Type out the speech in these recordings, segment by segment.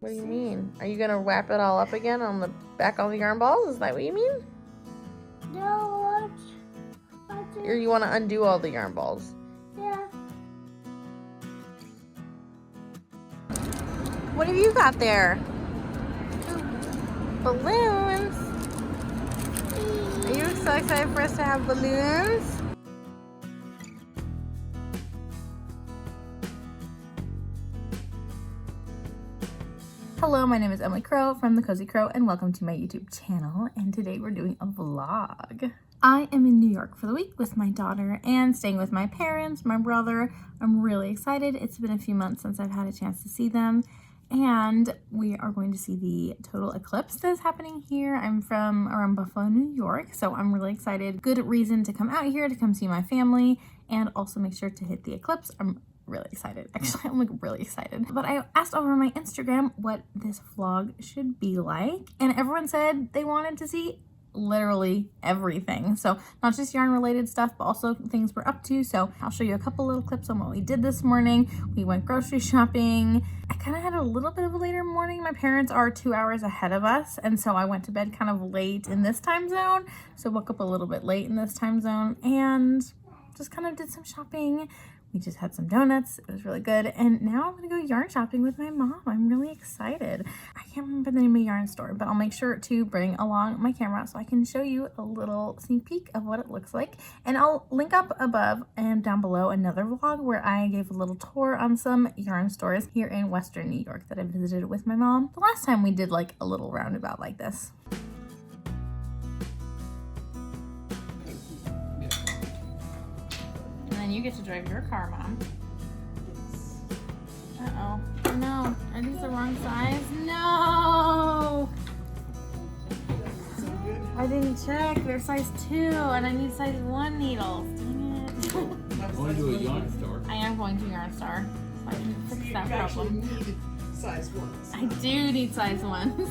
What do you mean? Are you gonna wrap it all up again on the back of the yarn balls? Is that what you mean? No, Or you want to undo all the yarn balls? yeah. What have you got there? Balloons. Are you so excited for us to have balloons? Hello, my name is Emily Crow from The Cozy Crow and welcome to my YouTube channel. And today we're doing a vlog. I am in New York for the week with my daughter and staying with my parents, my brother. I'm really excited. It's been a few months since I've had a chance to see them. And we are going to see the total eclipse that is happening here. I'm from around Buffalo, New York, so I'm really excited. Good reason to come out here to come see my family and also make sure to hit the eclipse. I'm really excited. Actually, I'm like really excited. But I asked over my Instagram what this vlog should be like, and everyone said they wanted to see literally everything. So not just yarn related stuff, but also things we're up to. So I'll show you a couple little clips on what we did this morning. We went grocery shopping. I kind of had a little bit of a later morning. My parents are 2 hours ahead of us, and so I went to bed kind of late in this time zone. So woke up a little bit late in this time zone and just kind of did some shopping. We just had some donuts. It was really good. And now I'm gonna go yarn shopping with my mom. I'm really excited. I can't remember the name of the yarn store, but I'll make sure to bring along my camera so I can show you a little sneak peek of what it looks like. And I'll link up above and down below another vlog where I gave a little tour on some yarn stores here in Western New York that I visited with my mom the last time we did like a little roundabout like this. You get to drive your car, Mom. Uh-oh. No. Are these the wrong size? No! I didn't check. They're size 2, and I need size 1 needles. Dang it. I'm going to a yarn store. I am going to Yarn Star, so I can fix that problem. You need size 1s. I do need size 1s.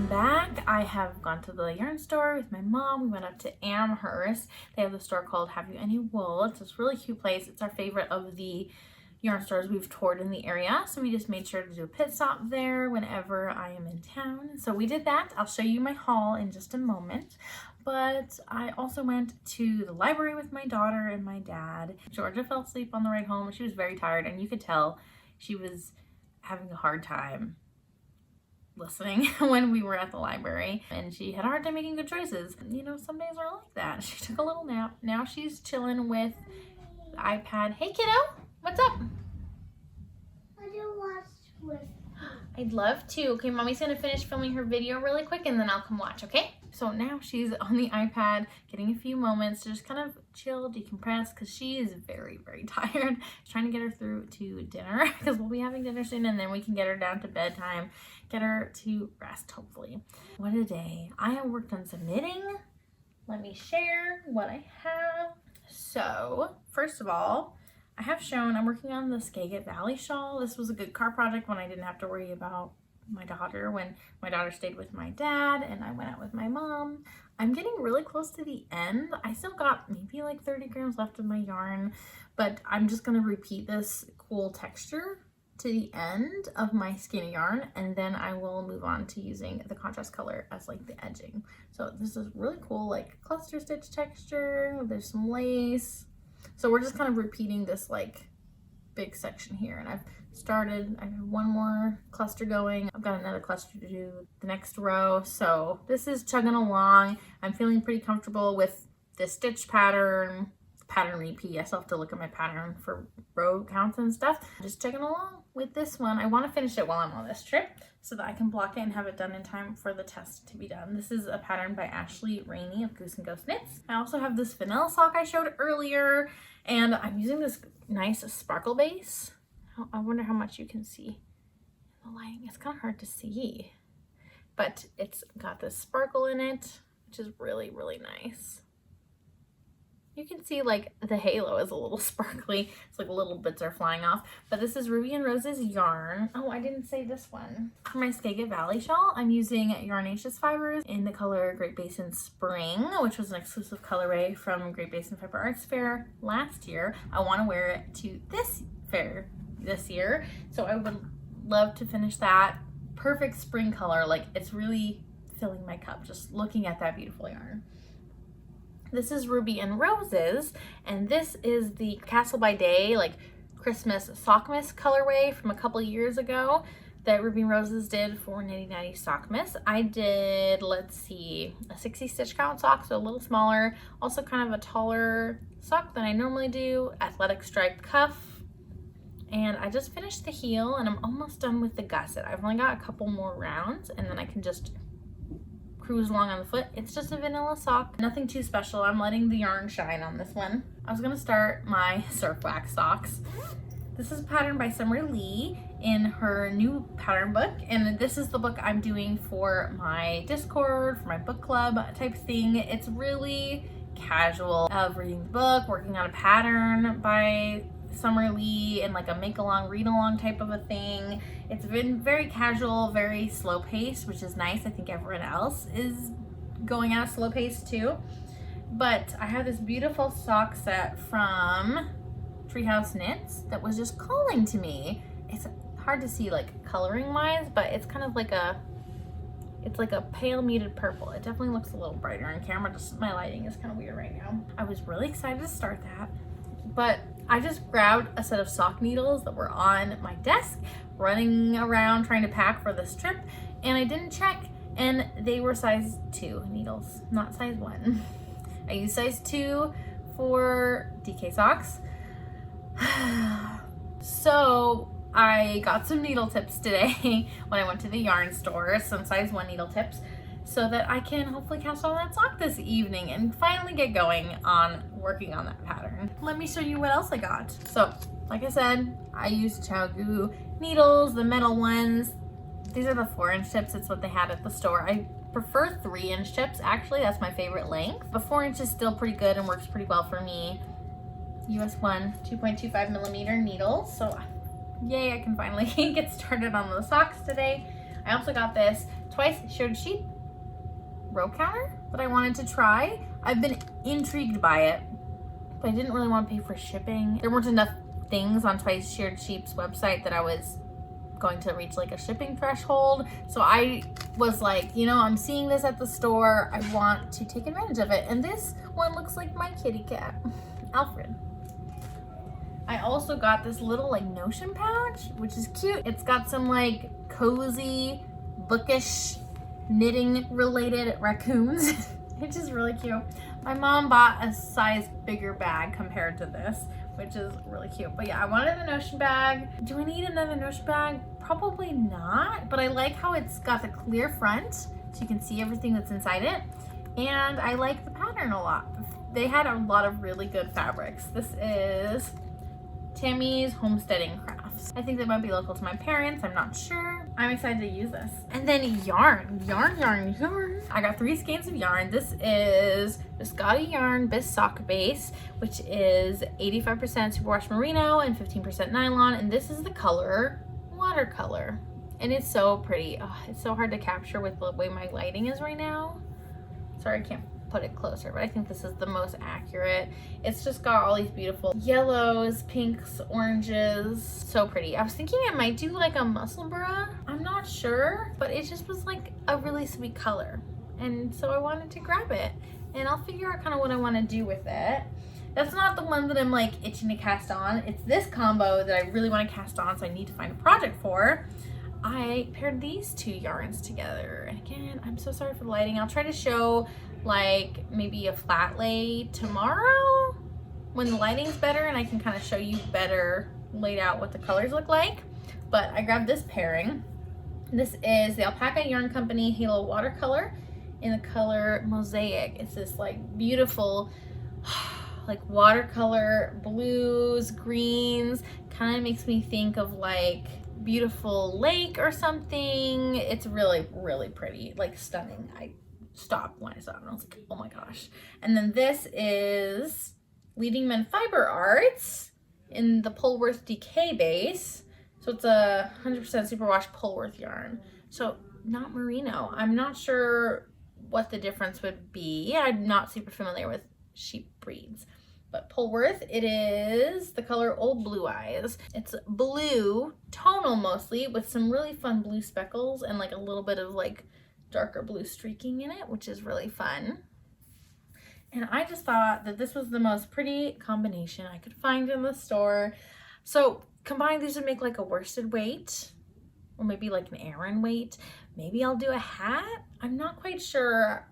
back. I have gone to the yarn store with my mom. We went up to Amherst. They have a store called Have You Any Wool. It's this really cute place. It's our favorite of the yarn stores we've toured in the area. So we just made sure to do a pit stop there whenever I am in town. So we did that. I'll show you my haul in just a moment. But I also went to the library with my daughter and my dad. Georgia fell asleep on the ride home. She was very tired, and you could tell she was having a hard time listening when we were at the library, and she had a hard time making good choices. You know, some days are like that. She took a little nap. Now she's chilling with the iPad. Hey kiddo, what's up? I do watch with. I'd love to. Okay, mommy's gonna finish filming her video really quick and then I'll come watch, okay? So now she's on the iPad getting a few moments to just kind of chill, decompress, because she is very, very tired. Trying to get her through to dinner because we'll be having dinner soon, and then we can get her down to bedtime, get her to rest, hopefully. What a day. I have worked on some knitting. Let me share what I have. So, first of all, I have shown I'm working on the Skagit Valley shawl. This was a good car project when I didn't have to worry about my daughter, when my daughter stayed with my dad and I went out with my mom. I'm getting really close to the end. I still got maybe like 30 grams left of my yarn, but I'm just gonna repeat this cool texture to the end of my skein yarn, and then I will move on to using the contrast color as like the edging. So this is really cool, like cluster stitch texture. There's some lace. So we're just kind of repeating this like big section here, and I have one more cluster going. I've got another cluster to do the next row. So this is chugging along. I'm feeling pretty comfortable with this stitch pattern repeat. I still have to look at my pattern for row counts and stuff. Just chugging along with this one. I want to finish it while I'm on this trip so that I can block it and have it done in time for the test to be done. This is a pattern by Ashley Rainey of Goose and Ghost Knits. I also have this vanilla sock I showed earlier, and I'm using this nice sparkle base. I wonder how much you can see in the lighting. It's kind of hard to see, but it's got this sparkle in it, which is really, really nice. You can see like the halo is a little sparkly. It's like little bits are flying off. But this is Ruby and Rose's yarn. Oh, I didn't say this one. For my Skagit Valley shawl, I'm using Yarnaceous fibers in the color Great Basin Spring, which was an exclusive colorway from Great Basin Fiber Arts Fair last year. I want to wear it to this fair this year, so I would love to finish that. Perfect spring color. Like, it's really filling my cup just looking at that beautiful yarn. This is Ruby and Roses, and this is the Castle by Day like Christmas Sockmas colorway from a couple years ago that Ruby and Roses did for Nitty Natty Sockmas. I did, let's see, a 60 stitch count sock, so a little smaller, also kind of a taller sock than I normally do, athletic striped cuff. And I just finished the heel and I'm almost done with the gusset. I've only got a couple more rounds and then I can just cruise along on the foot. It's just a vanilla sock, nothing too special. I'm letting the yarn shine on this one. I was gonna start my surf wax socks. This is a pattern by Leigh in her new pattern book, and this is the book I'm doing for my Discord, for my book club type thing. It's really casual of reading the book, working on a pattern by Leigh, and like a make along, read along type of a thing. It's been very casual, very slow paced, which is nice. I think everyone else is going at a slow pace too. But I have this beautiful sock set from Treehouse Knits that was just calling to me. It's hard to see like coloring wise, but it's kind of like it's like a pale muted purple. It definitely looks a little brighter on camera. Just my lighting is kind of weird right now. I was really excited to start that, but I just grabbed a set of sock needles that were on my desk, running around trying to pack for this trip, and I didn't check, and they were size 2 needles, not size 1. I use size 2 for DK socks. So I got some needle tips today when I went to the yarn store, some size 1 needle tips, so that I can hopefully cast on that sock this evening and finally get going on working on that pattern. Let me show you what else I got. So, like I said, I used ChowGoo needles, the metal ones. These are the 4-inch tips. It's what they had at the store. I prefer 3-inch tips, actually. That's my favorite length. But 4-inch is still pretty good and works pretty well for me. US 1 2.25 millimeter needles. So, yay, I can finally get started on the socks today. I also got this twice shared sheep row counter that I wanted to try. I've been intrigued by it, but I didn't really want to pay for shipping. There weren't enough things on Twice Shared Sheep's website that I was going to reach like a shipping threshold. So I was like, you know, I'm seeing this at the store. I want to take advantage of it. And this one looks like my kitty cat, Alfred. I also got this little like notion pouch, which is cute. It's got some like cozy, bookish, knitting related raccoons, which is really cute. My mom bought a size bigger bag compared to this, which is really cute. But yeah, I wanted the notion bag. Do I need another notion bag? Probably not, but I like how it's got the clear front so you can see everything that's inside it. And I like the pattern a lot. They had a lot of really good fabrics. This is Tammy's Homesteading Crafts. I think that might be local to my parents. I'm not sure. I'm excited to use this. And then yarn. I got 3 skeins of yarn. This is Biscotti Yarn Bis-Sock Base, which is 85% superwash merino and 15% nylon. And this is the color watercolor. And it's so pretty. Oh, it's so hard to capture with the way my lighting is right now. Sorry, I can't put it closer, but I think this is the most accurate. It's just got all these beautiful yellows, pinks, oranges. So pretty. I was thinking I might do like a muscle bra. I'm not sure, but it just was like a really sweet color. And so I wanted to grab it, and I'll figure out kind of what I want to do with it. That's not the one that I'm like itching to cast on. It's this combo that I really want to cast on, so I need to find a project for. I paired these 2 yarns together. And again, I'm so sorry for the lighting. I'll try to show like maybe a flat lay tomorrow when the lighting's better and I can kind of show you better laid out what the colors look like. But I grabbed this pairing. This is the Alpaca Yarn Company Halo Watercolor in the color Mosaic. It's this like beautiful like watercolor blues, greens. Kind of makes me think of like beautiful lake or something. It's really, really pretty, like stunning. I stopped when I saw it and I was like, oh my gosh. And then this is Leading Men Fiber Arts in the Polworth Decay base. So it's a 100% superwash Polworth yarn. So not merino. I'm not sure what the difference would be. I'm not super familiar with sheep breeds. But Polworth, it is the color Old Blue Eyes. It's blue, tonal mostly, with some really fun blue speckles and like a little bit of like darker blue streaking in it, which is really fun. And I just thought that this was the most pretty combination I could find in the store. So combined, these would make like a worsted weight, or maybe like an Aran weight. Maybe I'll do a hat. I'm not quite sure.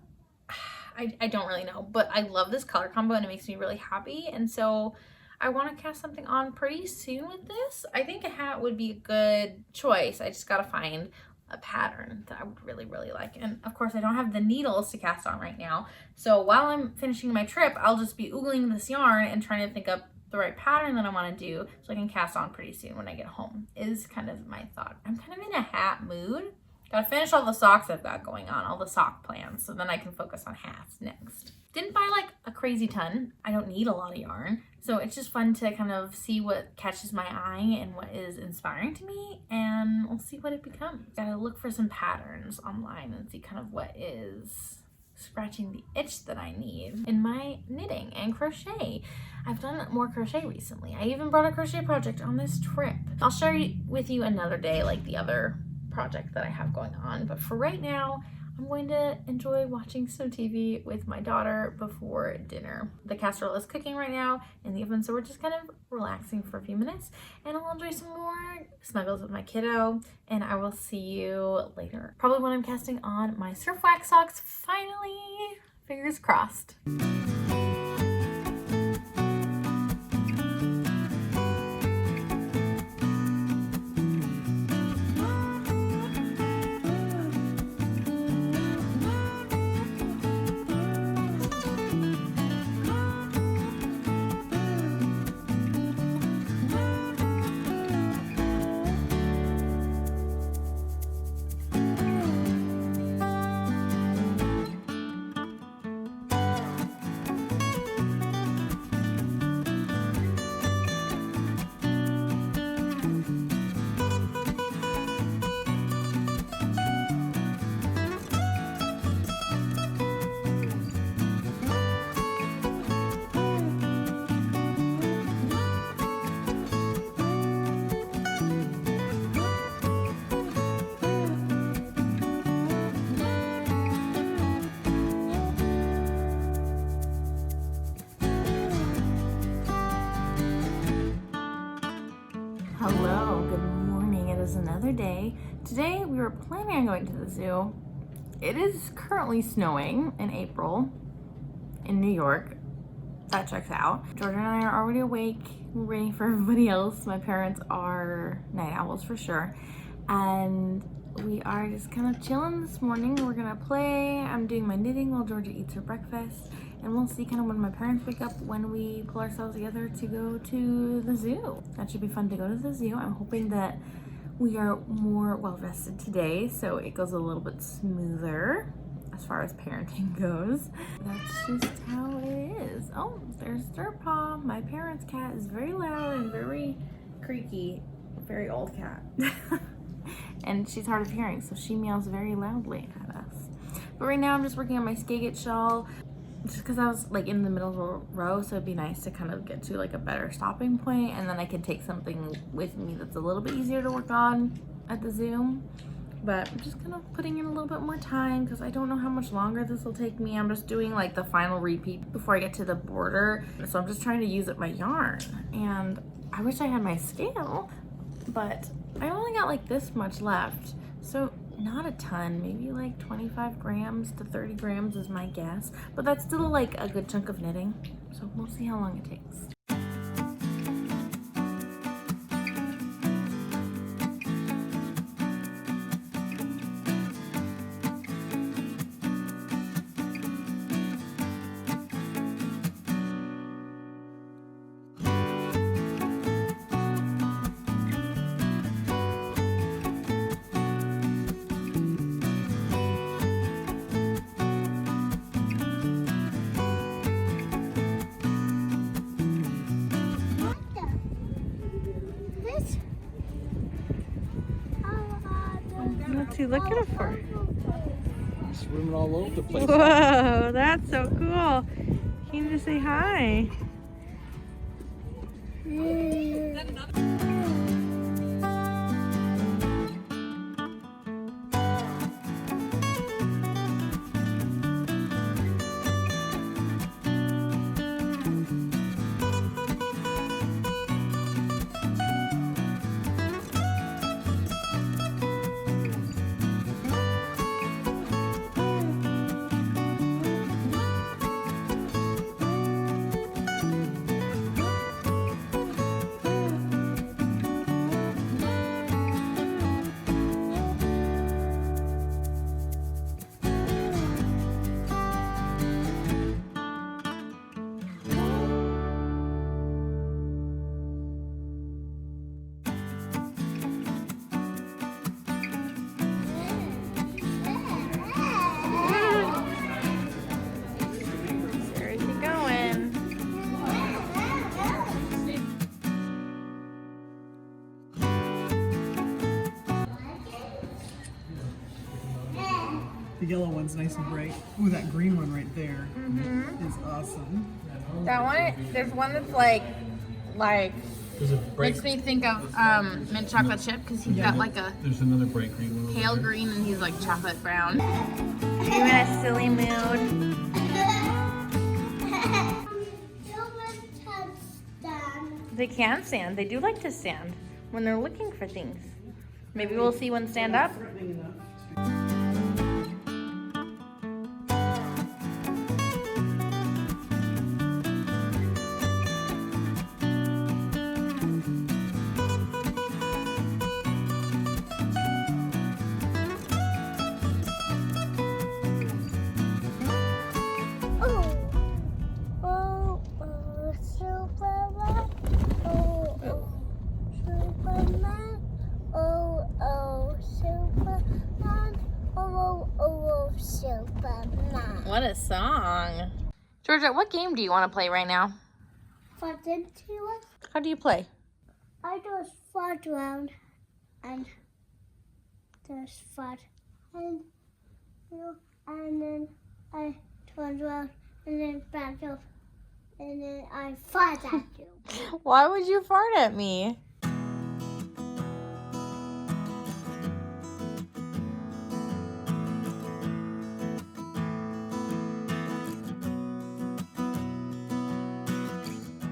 I don't really know, but I love this color combo and it makes me really happy. And so I want to cast something on pretty soon with this. I think a hat would be a good choice. I just got to find a pattern that I would really, really like. And of course I don't have the needles to cast on right now. So while I'm finishing my trip, I'll just be oogling this yarn and trying to think up the right pattern that I want to do so I can cast on pretty soon when I get home, is kind of my thought. I'm kind of in a hat mood. Gotta finish all the socks I've got going on, all the sock plans, so then I can focus on hats next. Didn't buy like a crazy ton. I don't need a lot of yarn. So it's just fun to kind of see what catches my eye and what is inspiring to me, and we'll see what it becomes. Gotta look for some patterns online and see kind of what is scratching the itch that I need in my knitting and crochet. I've done more crochet recently. I even brought a crochet project on this trip. I'll share with you another day like the other project that I have going on, but for right now I'm going to enjoy watching some TV with my daughter before dinner. The casserole is cooking right now in the oven, so we're just kind of relaxing for a few minutes, and I'll enjoy some more snuggles with my kiddo, and I will see you later, probably when I'm casting on my surf wax socks finally. Fingers crossed. Hello, good morning. It is another day. Today we were planning on going to the zoo. It is currently snowing in April in New York. That checks out. Jordan and I are already awake. We're waiting for everybody else. My parents are night owls for sure. And we are just kind of chilling this morning. We're gonna play. I'm doing my knitting while Georgia eats her breakfast. And we'll see kind of when my parents wake up when we pull ourselves together to go to the zoo. That should be fun to go to the zoo. I'm hoping that we are more well rested today so it goes a little bit smoother as far as parenting goes. That's just how it is. Oh, there's Dirtpaw. My parents' cat is very loud and very creaky. Very old cat. And she's hard of hearing, so she meows very loudly at us. But right now I'm just working on my Skagit shawl just because I was like in the middle of a row, so it'd be nice to kind of get to like a better stopping point, and then I can take something with me that's a little bit easier to work on at the zoo. But I'm just kind of putting in a little bit more time because I don't know how much longer this will take me. I'm just doing like the final repeat before I get to the border, so I'm just trying to use up my yarn. And I wish I had my scale, but I only got like this much left, so not a ton, maybe like 25 grams to 30 grams is my guess, but that's still like a good chunk of knitting, so we'll see how long it takes. What's he looking for? Swimming all over the place. Whoa, that's so cool. He came to say hi. The yellow one's nice and bright. Ooh, that green one right there is awesome. That one, there's one that's makes me think of mint chocolate chip because he's got like a There's another bright green one. pale green and he's like chocolate brown. Are you in a silly mood? They can stand. They do like to stand when they're looking for things. Maybe we'll see one stand up. What a song. Georgia, what game do you want to play right now? How do you play? I just fought around and just fought and then I turned around and then backed up and then I fought at you. Why would you fart at me?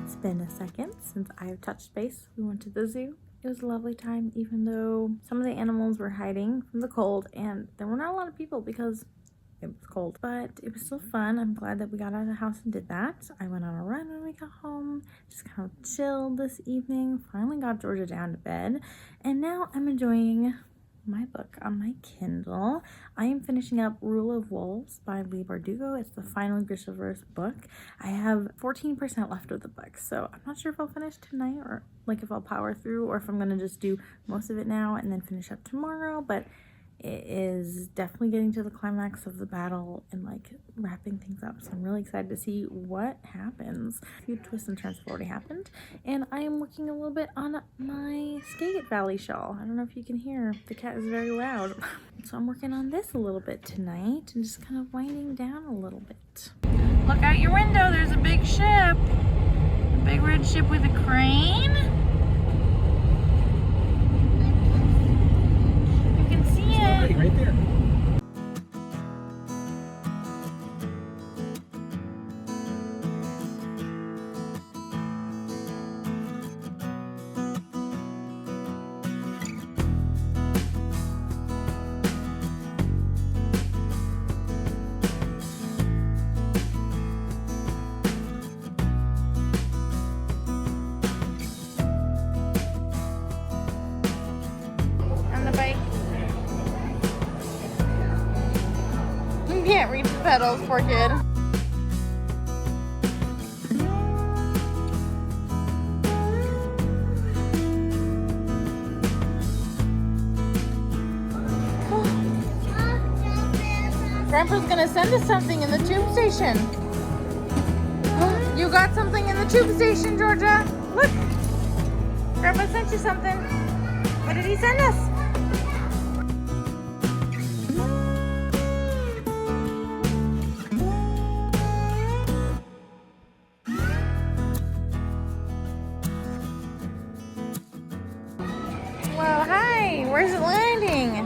It's been a second since I've touched base. We went to the zoo It was a lovely time, even though some of the animals were hiding from the cold and there were not a lot of people because it was cold, but it was still fun. I'm glad that we got out of the house and did that. I went on a run when we got home, just kind of chilled this evening, finally got Georgia down to bed, and now I'm enjoying my book on my Kindle. I am finishing up Rule of Wolves by Leigh Bardugo. It's the final Grishaverse book. I have 14% left of the book, so I'm not sure if I'll finish tonight or like if I'll power through or if I'm gonna just do most of it now and then finish up tomorrow, but it is definitely getting to the climax of the battle and like wrapping things up, so I'm really excited to see what happens. A few twists and turns have already happened, and I am working a little bit on my Skagit Valley shawl. I don't know if you can hear, the cat is very loud. So I'm working on this a little bit tonight and just kind of winding down a little bit. Look out your window, there's a big ship, a big red ship with a crane. Right there. On the bike. Can't reach the pedals, poor kid. Grandpa's gonna send us something in the tube station. You got something in the tube station, Georgia? Look! Grandpa sent you something. What did he send us? Well, hi! Where's it landing?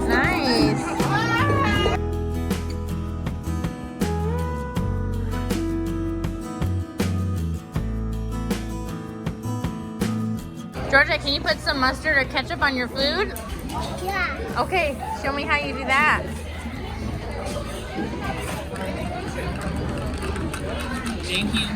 Nice! Georgia, can you put some mustard or ketchup on your food? Yeah. Okay, show me how you do that. Thank you.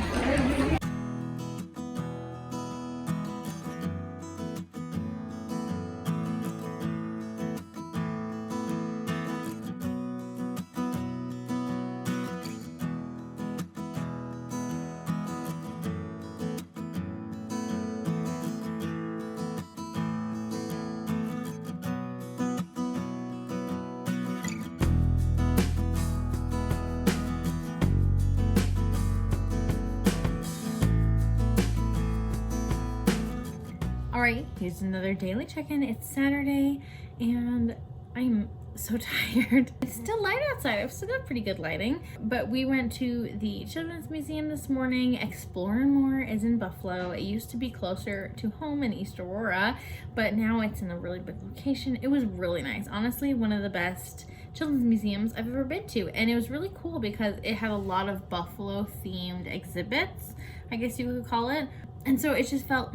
Alright, here's another daily check-in. It's Saturday and I'm so tired. It's still light outside. I've still got pretty good lighting. But we went to the Children's Museum this morning. Explore and More is in Buffalo. It used to be closer to home in East Aurora, but now it's in a really big location. It was really nice. Honestly, one of the best children's museums I've ever been to. And it was really cool because it had a lot of Buffalo themed exhibits, I guess you could call it. And so it just felt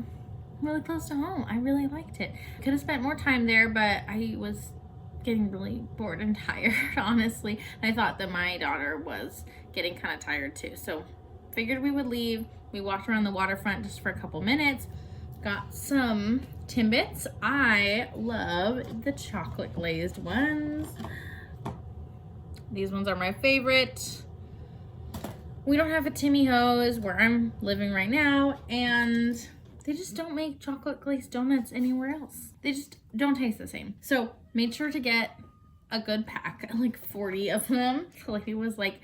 really close to home. I really liked it. Could have spent more time there, but I was getting really bored and tired, honestly. And I thought that my daughter was getting kind of tired too. So figured we would leave. We walked around the waterfront just for a couple minutes. Got some Timbits. I love the chocolate glazed ones. These ones are my favorite. We don't have a Timmy Ho's where I'm living right now, and they just don't make chocolate glazed donuts anywhere else. They just don't taste the same. So made sure to get a good pack, like 40 of them. Like it was like,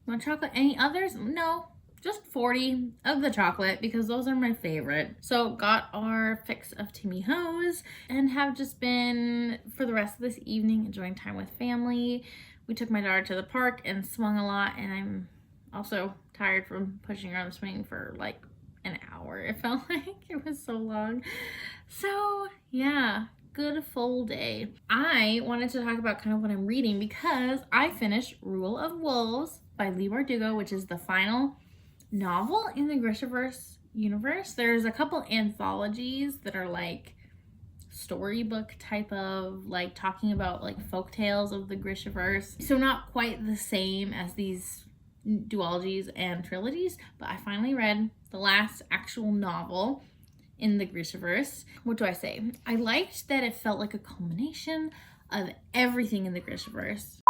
want chocolate? Any others? No, just 40 of the chocolate because those are my favorite. So got our fix of Timmy Ho's and have just been, for the rest of this evening, enjoying time with family. We took my daughter to the park and swung a lot, and I'm also tired from pushing her on the swing for like an hour. It felt like it was so long. So yeah, good full day. I wanted to talk about kind of what I'm reading because I finished Rule of Wolves by Leigh Bardugo, which is the final novel in the Grishaverse universe. There's a couple anthologies that are like storybook type of, like, talking about like folk tales of the Grishaverse. So not quite the same as these duologies and trilogies, but I finally read the last actual novel in the Grishaverse. What do I say? I liked that it felt like a culmination of everything in the Grishaverse.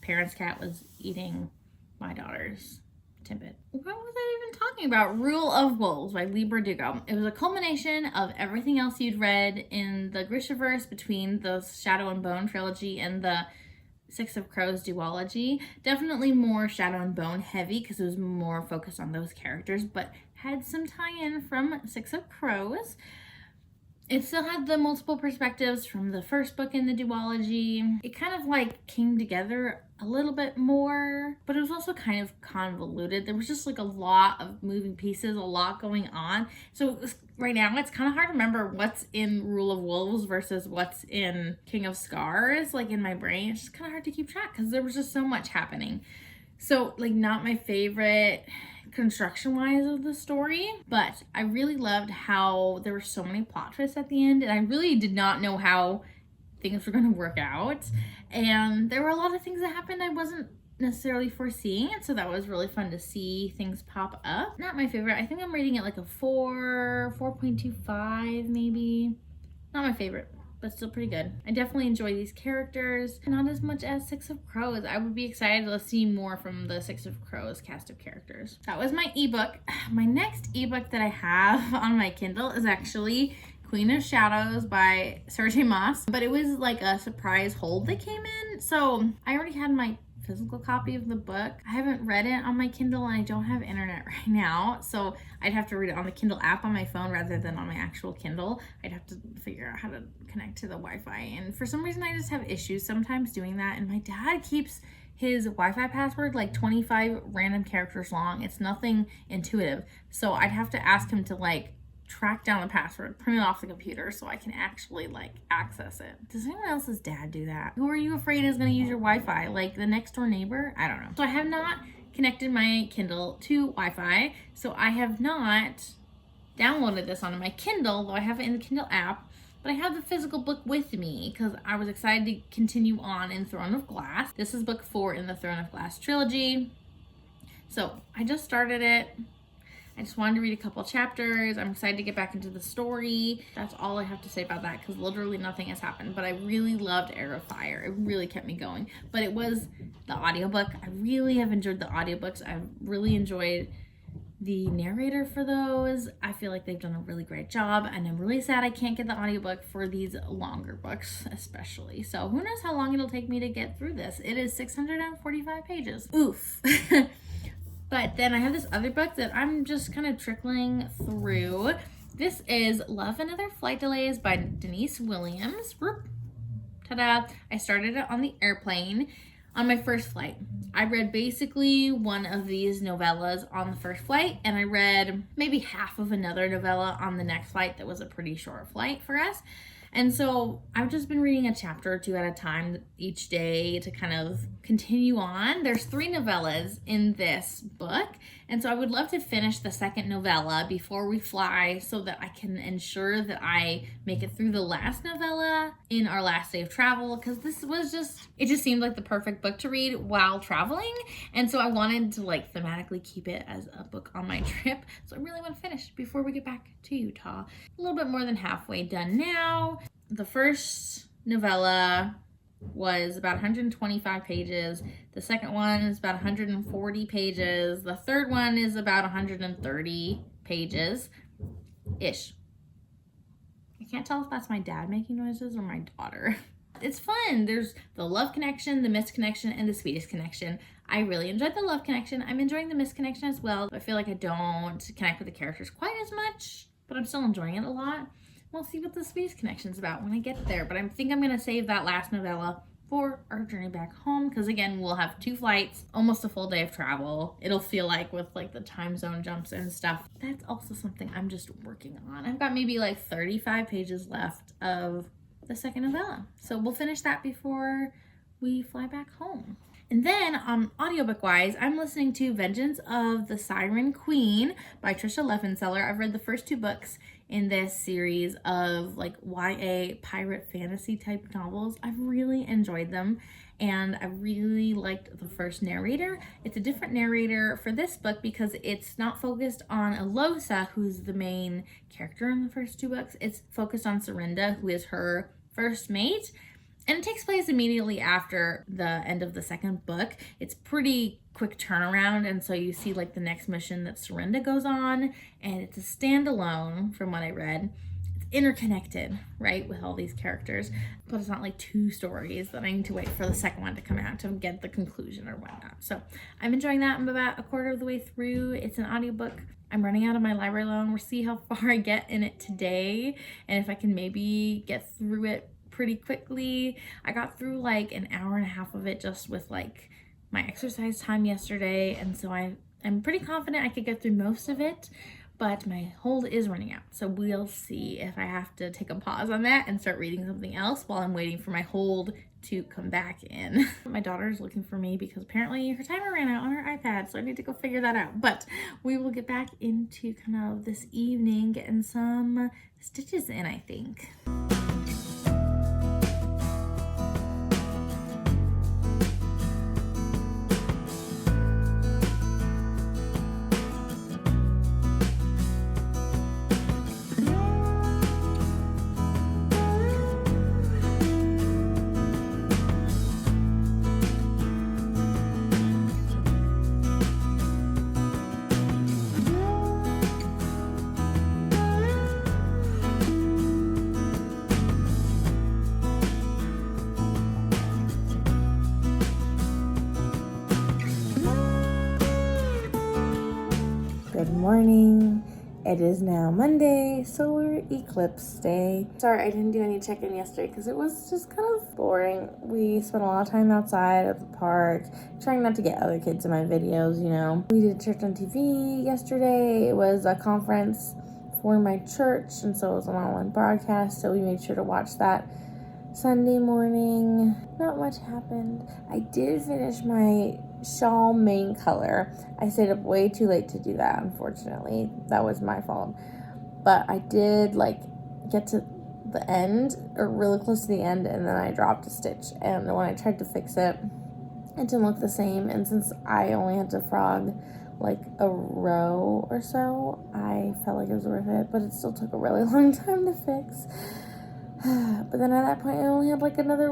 Parents' cat was eating my daughter's Timbit. What was I even talking about? Rule of Wolves by Leigh Bardugo. It was a culmination of everything else you'd read in the Grishaverse between the Shadow and Bone trilogy and the Six of Crows duology. Definitely more Shadow and Bone heavy because it was more focused on those characters, but had some tie-in from Six of Crows. It still had the multiple perspectives from the first book in the duology. It kind of like came together a little bit more, but it was also kind of convoluted. There was just like a lot of moving pieces, a lot going on. So right now it's kind of hard to remember what's in Rule of Wolves versus what's in King of Scars, like in my brain. It's just kind of hard to keep track because there was just so much happening. So like not my favorite construction wise of the story, but I really loved how there were so many plot twists at the end, and I really did not know how things were going to work out, and there were a lot of things that happened I wasn't necessarily foreseeing, and so that was really fun to see things pop up. Not my favorite. I think I'm rating it like a 4.25 maybe. Not my favorite, but still pretty good. I definitely enjoy these characters. Not as much as Six of Crows. I would be excited to see more from the Six of Crows cast of characters. That was my ebook. My next ebook that I have on my Kindle is actually Queen of Shadows by Maas, but it was like a surprise hold that came in. So I already had my physical copy of the book. I haven't read it on my Kindle and I don't have internet right now, so I'd have to read it on the Kindle app on my phone rather than on my actual Kindle. I'd have to figure out how to connect to the Wi-Fi, and for some reason I just have issues sometimes doing that, and my dad keeps his Wi-Fi password like 25 random characters long. It's nothing intuitive, so I'd have to ask him to like track down the password, print it off the computer so I can actually like access it. Does anyone else's dad do that? Who are you afraid is going to use your Wi-Fi? Like the next door neighbor? I don't know. So I have not connected my Kindle to Wi-Fi, so I have not downloaded this onto my Kindle, though I have it in the Kindle app, but I have the physical book with me because I was excited to continue on in Throne of Glass. This is book 4 in the Throne of Glass trilogy. So I just started it. I just wanted to read a couple chapters. I'm excited to get back into the story. That's all I have to say about that because literally nothing has happened. But I really loved Air of Fire. It really kept me going. But it was the audiobook. I really have enjoyed the audiobooks. I've really enjoyed the narrator for those. I feel like they've done a really great job, and I'm really sad I can't get the audiobook for these longer books especially. So who knows how long it'll take me to get through this. It is 645 pages. Oof. But then I have this other book that I'm just kind of trickling through. This is Love and Other Flight Delays by Denise Williams. Ta-da! I started it on the airplane on my first flight. I read basically one of these novellas on the first flight, and I read maybe half of another novella on the next flight that was a pretty short flight for us. And so I've just been reading a chapter or two at a time each day to kind of continue on. There's 3 novellas in this book, and so I would love to finish the second novella before we fly so that I can ensure that I make it through the last novella in our last day of travel, because this was it just seemed like the perfect book to read while traveling, and so I wanted to like thematically keep it as a book on my trip. So I really want to finish before we get back to Utah. A little bit more than halfway done now. The first novella was about 125 pages. The second one is about 140 pages. The third one is about 130 pages-ish. I can't tell if that's my dad making noises or my daughter. It's fun. There's the love connection, the missed connection, and the sweetest connection. I really enjoyed the love connection. I'm enjoying the missed connection as well. I feel like I don't connect with the characters quite as much, but I'm still enjoying it a lot. We'll see what the sweetest connection is about when I get there, but I think I'm going to save that last novella for our journey back home, because again, we'll have 2 flights, almost a full day of travel. It'll feel like with like the time zone jumps and stuff. That's also something I'm just working on. I've got maybe like 35 pages left of the second novella, so we'll finish that before we fly back home. And then audiobook wise, I'm listening to Vengeance of the Siren Queen by Tricia Levenseller. I've read the first 2 books in this series of like YA pirate fantasy type novels. I've really enjoyed them, and I really liked the first narrator. It's a different narrator for this book because it's not focused on Alosa, who's the main character in the first 2 books. It's focused on Serinda, who is her first mate. And it takes place immediately after the end of the second book. It's pretty quick turnaround, and so you see like the next mission that Serinda goes on, and it's a standalone from what I read. It's interconnected, right, with all these characters, but it's not like 2 stories that I need to wait for the second one to come out to get the conclusion or whatnot. So I'm enjoying that. I'm about a quarter of the way through. It's an audiobook. I'm running out of my library loan. We'll see how far I get in it today, and if I can maybe get through it pretty quickly. I got through like an hour and a half of it just with like my exercise time yesterday, and so I'm pretty confident I could get through most of it, but my hold is running out, so we'll see if I have to take a pause on that and start reading something else while I'm waiting for my hold to come back in. My daughter is looking for me because apparently her timer ran out on her iPad, so I need to go figure that out. But we will get back into kind of this evening getting some stitches in, I think. Good morning. It is now Monday, solar eclipse day. Sorry I didn't do any check-in yesterday because it was just kind of boring. We spent a lot of time outside at the park, trying not to get other kids in my videos, you know. We did church on TV yesterday. It was a conference for my church, and so it was an online broadcast, so we made sure to watch that Sunday morning. Not much happened. I did finish my shawl main color. I stayed up way too late to do that, unfortunately. That was my fault. But I did like get to the end, or really close to the end, and then I dropped a stitch. And when I tried to fix it, it didn't look the same. And since I only had to frog like a row or so, I felt like it was worth it. But it still took a really long time to fix. But then at that point, I only had like another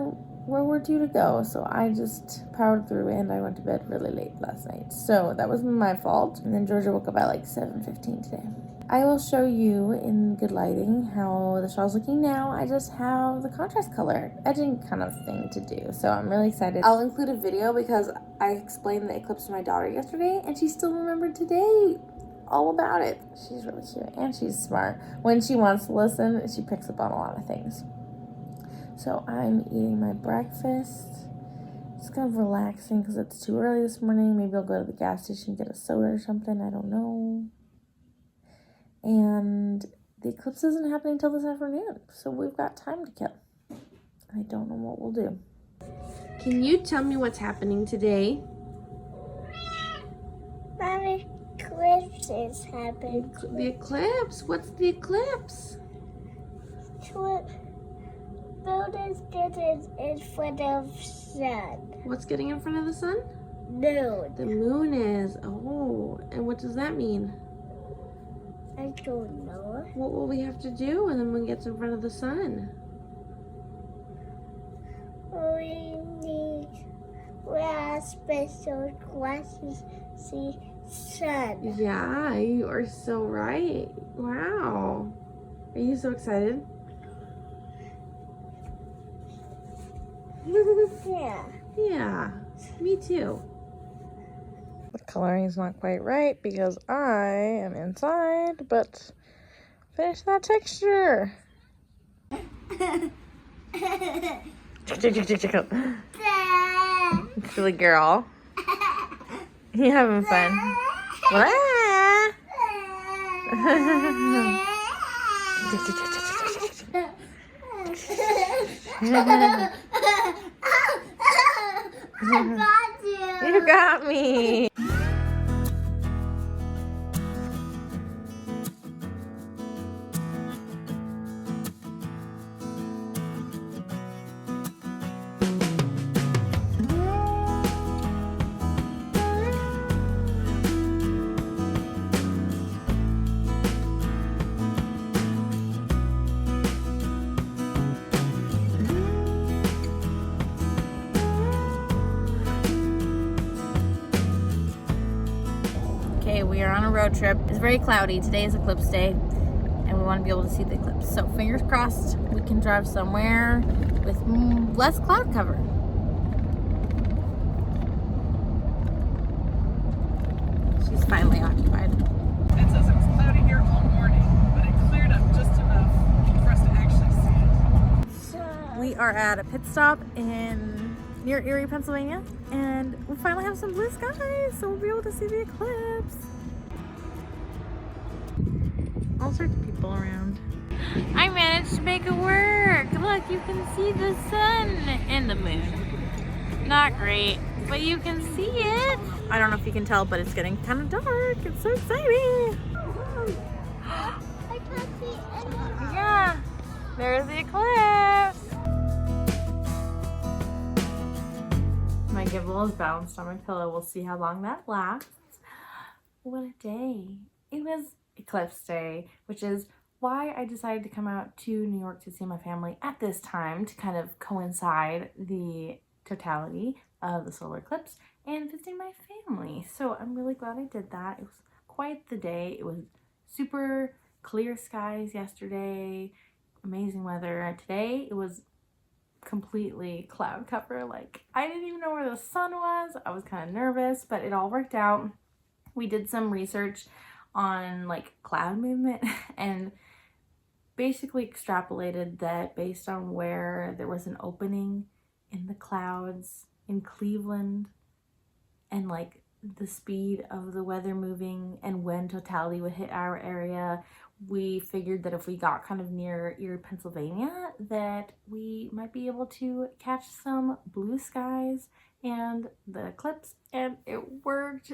row or 2 to go, so I just powered through and I went to bed really late last night. So that was my fault. And then Georgia woke up at like 7:15 today. I will show you in good lighting how the shawl's looking now. I just have the contrast color edging kind of thing to do, so I'm really excited. I'll include a video because I explained the eclipse to my daughter yesterday and she still remembered today all about it. She's really cute and she's smart. When she wants to listen, she picks up on a lot of things. So I'm eating my breakfast. It's kind of relaxing because it's too early this morning. Maybe I'll go to the gas station and get a soda or something. I don't know. And the eclipse isn't happening until this afternoon, so we've got time to kill. I don't know what we'll do. Can you tell me what's happening today? Mommy, eclipse is happening. The eclipse? What's the eclipse? Buildings getting in front of sun. What's getting in front of the sun? Moon. The moon is. Oh, and what does that mean? I don't know. What will we have to do when the moon gets in front of the sun? We wear special glasses to see sun. Yeah, you are so right. Wow. Are you so excited? Yeah. Yeah, me too. The coloring is not quite right because I am inside, but finish that texture. Silly girl. You having fun? What? I got you. You got me. Okay, we are on a road trip. It's very cloudy. Today is eclipse day, and we want to be able to see the eclipse. So fingers crossed we can drive somewhere with less cloud cover. She's finally occupied. It says it was cloudy here all morning, but it cleared up just enough for us to actually see it. We are at a pit stop near Erie, Pennsylvania, and we finally have some blue skies, so we'll be able to see the eclipse. All sorts of people around. I managed to make it work. Look, you can see the sun and the moon. Not great, but you can see it. I don't know if you can tell, but it's getting kind of dark. It's so exciting. I can't see anything. Yeah, there's the eclipse. My Gibble is balanced on my pillow. We'll see how long that lasts. What a day. It was eclipse day, which is why I decided to come out to New York to see my family at this time to kind of coincide the totality of the solar eclipse and visiting my family. So I'm really glad I did that. It was quite the day. It was super clear skies yesterday, amazing weather. And today it was completely cloud cover. Like, I didn't even know where the sun was. I was kind of nervous, but it all worked out. We did some research on like cloud movement and basically extrapolated that based on where there was an opening in the clouds in Cleveland and like the speed of the weather moving and when totality would hit our area, we figured that if we got kind of near Erie, Pennsylvania, that we might be able to catch some blue skies and the eclipse, and it worked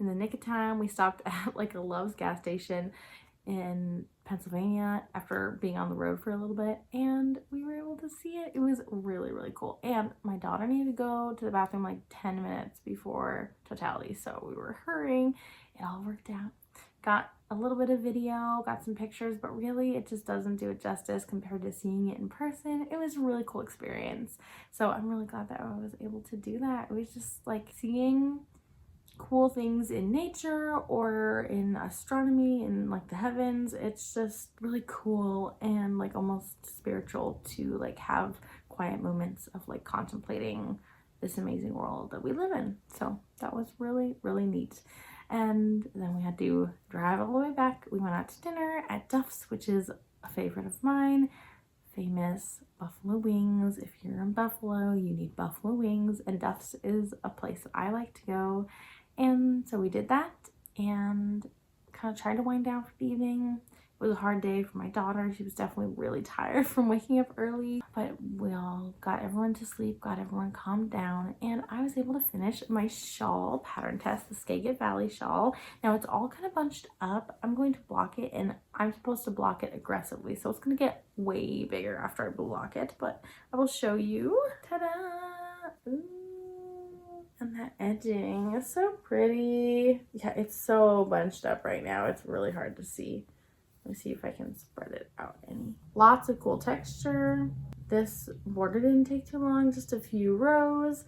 in the nick of time. We stopped at like a Love's gas station in Pennsylvania after being on the road for a little bit, and we were able to see it. It was really, really cool. And my daughter needed to go to the bathroom like 10 minutes before totality, so we were hurrying. It all worked out. Got a little bit of video, got some pictures, but really it just doesn't do it justice compared to seeing it in person. It was a really cool experience. So I'm really glad that I was able to do that. It was just like seeing cool things in nature or in astronomy and like the heavens. It's just really cool and like almost spiritual to like have quiet moments of like contemplating this amazing world that we live in. So that was really, really neat. And then we had to drive all the way back. We went out to dinner at Duff's, which is a favorite of mine. Famous buffalo wings. If you're in Buffalo, you need buffalo wings, and Duff's is a place that I like to go. And so we did that and kind of tried to wind down for the evening. It was a hard day for my daughter. She was definitely really tired from waking up early, but we all got everyone to sleep, got everyone calmed down, and I was able to finish my shawl pattern test, the Skagit Valley shawl. Now it's all kind of bunched up. I'm going to block it, and I'm supposed to block it aggressively, so it's going to get way bigger after I block it, but I will show you. Ta-da! Ooh. And that edging is so pretty. Yeah, it's so bunched up right now. It's really hard to see. Let me see if I can spread it out any. Lots of cool texture. This border didn't take too long, just a few rows.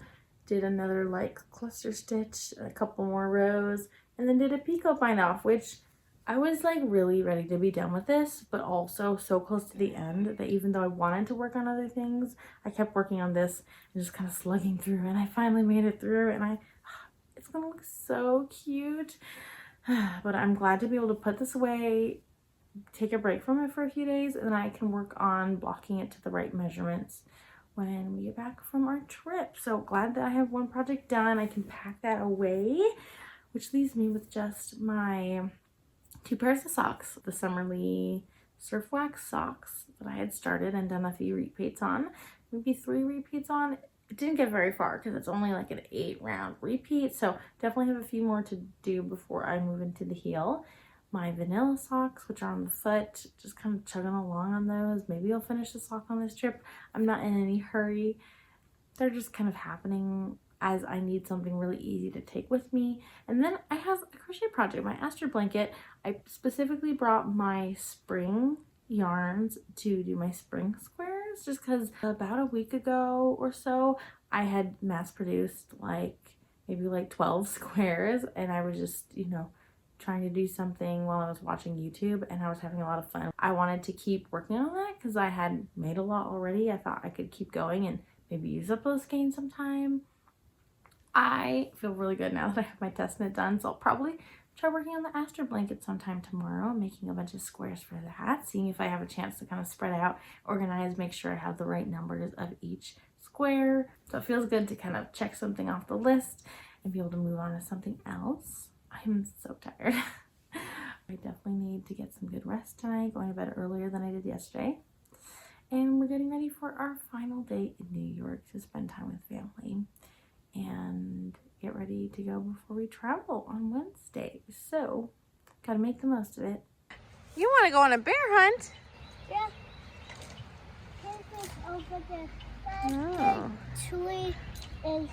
Did another like cluster stitch, a couple more rows, and then did a picot bind off, which I was like really ready to be done with this, but also so close to the end that even though I wanted to work on other things, I kept working on this and just kind of slugging through, and I finally made it through, and it's gonna look so cute. But I'm glad to be able to put this away, take a break from it for a few days, and then I can work on blocking it to the right measurements when we get back from our trip. So glad that I have one project done. I can pack that away, which leaves me with just my 2 pairs of socks, the Summerly Surf Wax socks that I had started and done a few repeats on, maybe 3 repeats on. It didn't get very far because it's only like an 8-round repeat, so definitely have a few more to do before I move into the heel. My vanilla socks, which are on the foot, just kind of chugging along on those. Maybe I'll finish the sock on this trip. I'm not in any hurry. They're just kind of happening as I need something really easy to take with me. And then I have a crochet project, my Aster blanket. I specifically brought my spring yarns to do my spring squares just because about a week ago or so, I had mass produced maybe 12 squares, and I was just, trying to do something while I was watching YouTube, and I was having a lot of fun. I wanted to keep working on that because I had made a lot already. I thought I could keep going and maybe use up those skeins sometime. I feel really good now that I have my test knit done, so I'll probably try working on the Aster blanket sometime tomorrow, making a bunch of squares for that, seeing if I have a chance to kind of spread out, organize, make sure I have the right numbers of each square. So it feels good to kind of check something off the list and be able to move on to something else. I'm so tired. I definitely need to get some good rest tonight, going to bed earlier than I did yesterday. And we're getting ready for our final day in New York to spend time with family and get ready to go before we travel on Wednesday. So, gotta make the most of it. You want to go on a bear hunt? Yeah. It's over there. Oh. The tree is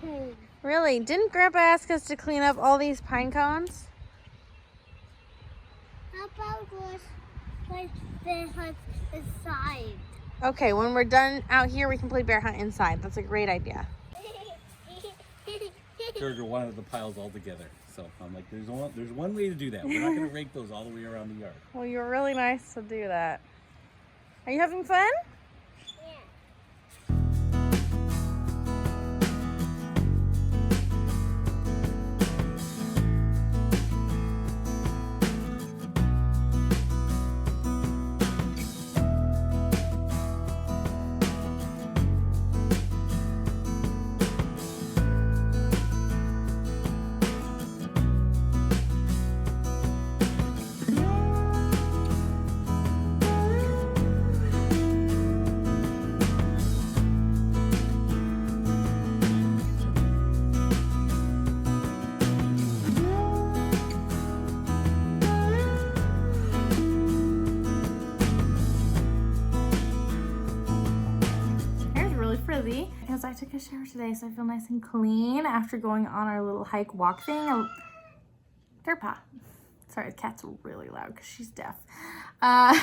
clean. Really? Didn't Grandpa ask us to clean up all these pine cones? How about was bear hunt inside? Okay, when we're done out here, we can play bear hunt inside. That's a great idea. Georgia wanted the piles all together. So I'm like, there's one way to do that. We're not going to rake those all the way around the yard. Well, you're really nice to do that. Are you having fun? Because I took a shower today, so I feel nice and clean after going on our little hike walk thing. Grandpa. Sorry, the cat's really loud because she's deaf. Had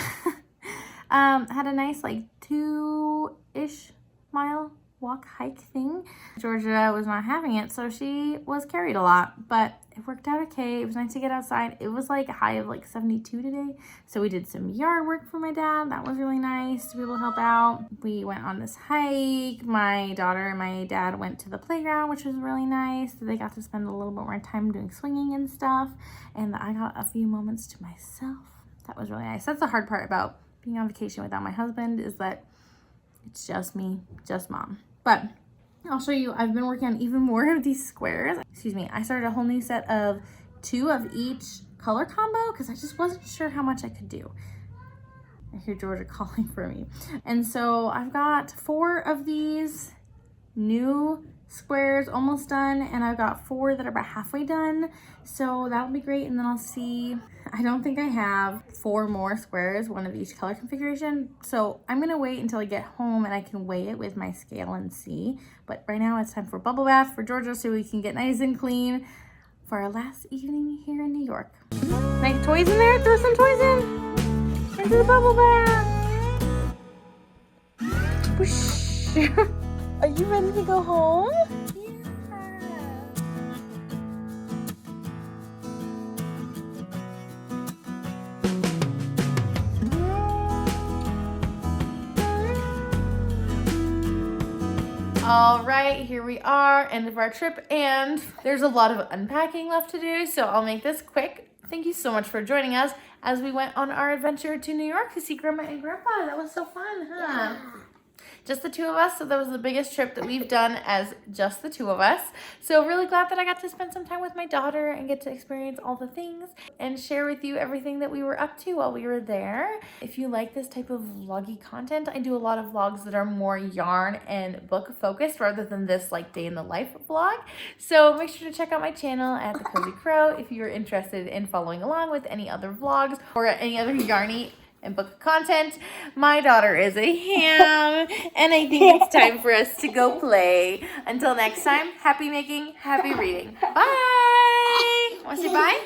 a nice 2-ish mile walk hike thing. Georgia was not having it, so she was carried a lot, but it worked out okay. It was nice to get outside. It was a high of 72 today, so we did some yard work for my dad. That was really nice to be able to help out. We went on this hike. My daughter and my dad went to the playground, which was really nice. They got to spend a little bit more time doing swinging and stuff, and I got a few moments to myself. That was really nice. That's the hard part about being on vacation without my husband, is that it's just me, just mom. But I'll show you, I've been working on even more of these squares. Excuse me, I started a whole new set of 2 of each color combo because I just wasn't sure how much I could do. I hear Georgia calling for me. And so I've got 4 of these new squares almost done, and I've got 4 that are about halfway done. So that'll be great, and then I'll see. I don't think I have 4 more squares, 1 of each color configuration. So I'm gonna wait until I get home and I can weigh it with my scale and see. But right now it's time for bubble bath for Georgia so we can get nice and clean for our last evening here in New York. Nice toys in there? Throw some toys in. Into the bubble bath. Whoosh. Are you ready to go home? All right, here we are, end of our trip, and there's a lot of unpacking left to do, so I'll make this quick. Thank you so much for joining us as we went on our adventure to New York to see Grandma and Grandpa. That was so fun, huh? just the two of us. So that was the biggest trip that we've done as just the two of us. So really glad that I got to spend some time with my daughter and get to experience all the things and share with you everything that we were up to while we were there. If you like this type of vloggy content, I do a lot of vlogs that are more yarn and book focused rather than this like day in the life vlog. So make sure to check out my channel at The Cozy Crow if you're interested in following along with any other vlogs or any other yarny and book content. My daughter is a ham, and I think it's time for us to go play. Until next time, happy making, happy reading. Bye! Want to say bye?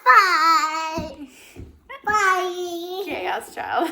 Bye. Bye. Chaos child.